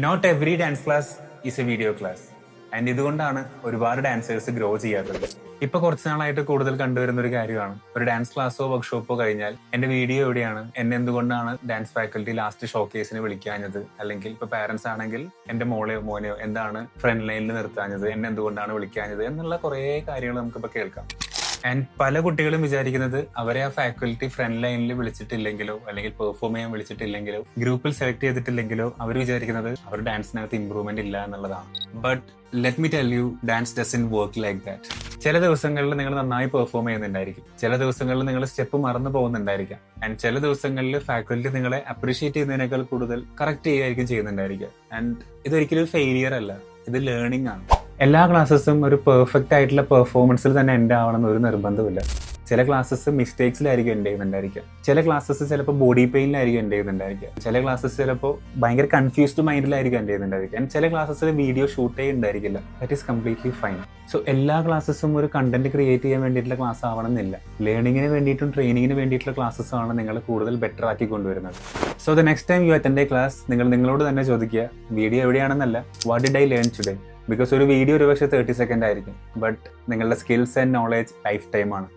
Not every dance class is a video class. And ഇതുകൊണ്ടാണ് ഒരുപാട് dancers grow ചെയ്യാത്തത്. ഇപ്പൊ കുറച്ച് നാളായിട്ട് കൂടുതൽ കണ്ടുവരുന്ന ഒരു കാര്യമാണ്, ഒരു ഡാൻസ് ക്ലാസ്സോ വർക്ക്ഷോപ്പോ കഴിഞ്ഞാൽ എന്റെ വീഡിയോ എവിടെയാണ്, എന്നെ എന്തുകൊണ്ടാണ് ഡാൻസ് ഫാക്കൽറ്റി ലാസ്റ്റ് ഷോ കേസിന് വിളിക്കാഞ്ഞത്, അല്ലെങ്കിൽ ഇപ്പൊ പാരന്റ്സ് ആണെങ്കിൽ എന്റെ മോളെയോ മോനെയോ എന്താണ് ഫ്രണ്ട് ലൈനിൽ നിർത്താഞ്ഞത്, എന്നെ എന്തുകൊണ്ടാണ് വിളിക്കാഞ്ഞത് എന്നുള്ള കുറെ കാര്യങ്ങൾ നമുക്കിപ്പോ കേൾക്കാം. ആൻഡ് പല കുട്ടികളും വിചാരിക്കുന്നത് അവരെ ആ ഫാക്കൽറ്റി ഫ്രണ്ട് ലൈനിൽ വിളിച്ചിട്ടില്ലെങ്കിലോ അല്ലെങ്കിൽ പെർഫോം ചെയ്യാൻ വിളിച്ചിട്ടില്ലെങ്കിലോ ഗ്രൂപ്പിൽ സെലക്ട് ചെയ്തിട്ടില്ലെങ്കിലോ അവർ വിചാരിക്കുന്നത് അവർ ഡാൻസിനകത്ത് ഇമ്പ്രൂവ്മെന്റ് ഇല്ല എന്നുള്ളതാണ്. But let me tell you, dance doesn't work like that. ചില ദിവസങ്ങളിൽ നിങ്ങൾ നന്നായി പെർഫോം ചെയ്യുന്നുണ്ടായിരിക്കും, ചില ദിവസങ്ങളിൽ നിങ്ങൾ സ്റ്റെപ്പ് മറന്നു പോകുന്നുണ്ടായിരിക്കാം, ആൻഡ് ചില ദിവസങ്ങളിൽ ഫാക്കൽറ്റി നിങ്ങളെ അപ്രീഷിയേറ്റ് ചെയ്യുന്നതിനേക്കാൾ കൂടുതൽ കറക്റ്റ് ചെയ്യുകയായിരിക്കും ചെയ്യുന്നുണ്ടായിരിക്കുക. ആൻഡ് ഇതൊരിക്കലും ഫെയിലിയർ അല്ല, ഇത് ലേണിംഗ് ആണ്. എല്ലാ ക്ലാസ്സസും ഒരു പെർഫെക്റ്റ് ആയിട്ടുള്ള പെർഫോമൻസിൽ തന്നെ എൻഡ് ആവണമെന്ന് ഒരു നിർബന്ധമില്ല. ചില ക്ലാസ്സസ് മിസ്റ്റേക്സിലായിരിക്കും എൻഡ് ചെയ്യുന്നുണ്ടായിരിക്കുക, ചില ക്ലാസ്സസ് ചിലപ്പോൾ ബോഡി പെയിനിലായിരിക്കും എൻഡ് ചെയ്യുന്നുണ്ടായിരിക്കുക, ചില ക്ലാസ്സസ് ചിലപ്പോൾ ഭയങ്കര കൺഫ്യൂസ്ഡ് മൈൻഡിലായിരിക്കും എൻഡ് ചെയ്യുന്നുണ്ടായിരിക്കുക, ആൻഡ് ചില ക്ലാസ്സസിൽ വീഡിയോ ഷൂട്ട് ചെയ്യുന്നുണ്ടായിരിക്കില്ല. That is completely fine. So എല്ലാ ക്ലാസ്സസും ഒരു കണ്ടന്റ് ക്രിയേറ്റ് ചെയ്യാൻ വേണ്ടിയിട്ടുള്ള ക്ലാസ് ആവണമെന്നില്ല. ലേണിങ്ങിന് വേണ്ടിയിട്ടും ട്രെയിനിങ്ങിന് വേണ്ടിയിട്ടുള്ള ക്ലാസ്സസ് ആണ് നിങ്ങൾ കൂടുതൽ ബെറ്റർ ആക്കി കൊണ്ടുവരുന്നത്. So the next time you attend a class, നിങ്ങൾ നിങ്ങളോട് തന്നെ ചോദിക്കുക, വീഡിയോ എവിടെയാണെന്നല്ല, what did I learn today. Because ഒരു വീഡിയോ ഒരു പക്ഷേ 30 സെക്കൻഡ് ആയിരിക്കും, ബട്ട് നിങ്ങളുടെ skills and knowledge lifetime ആണ്.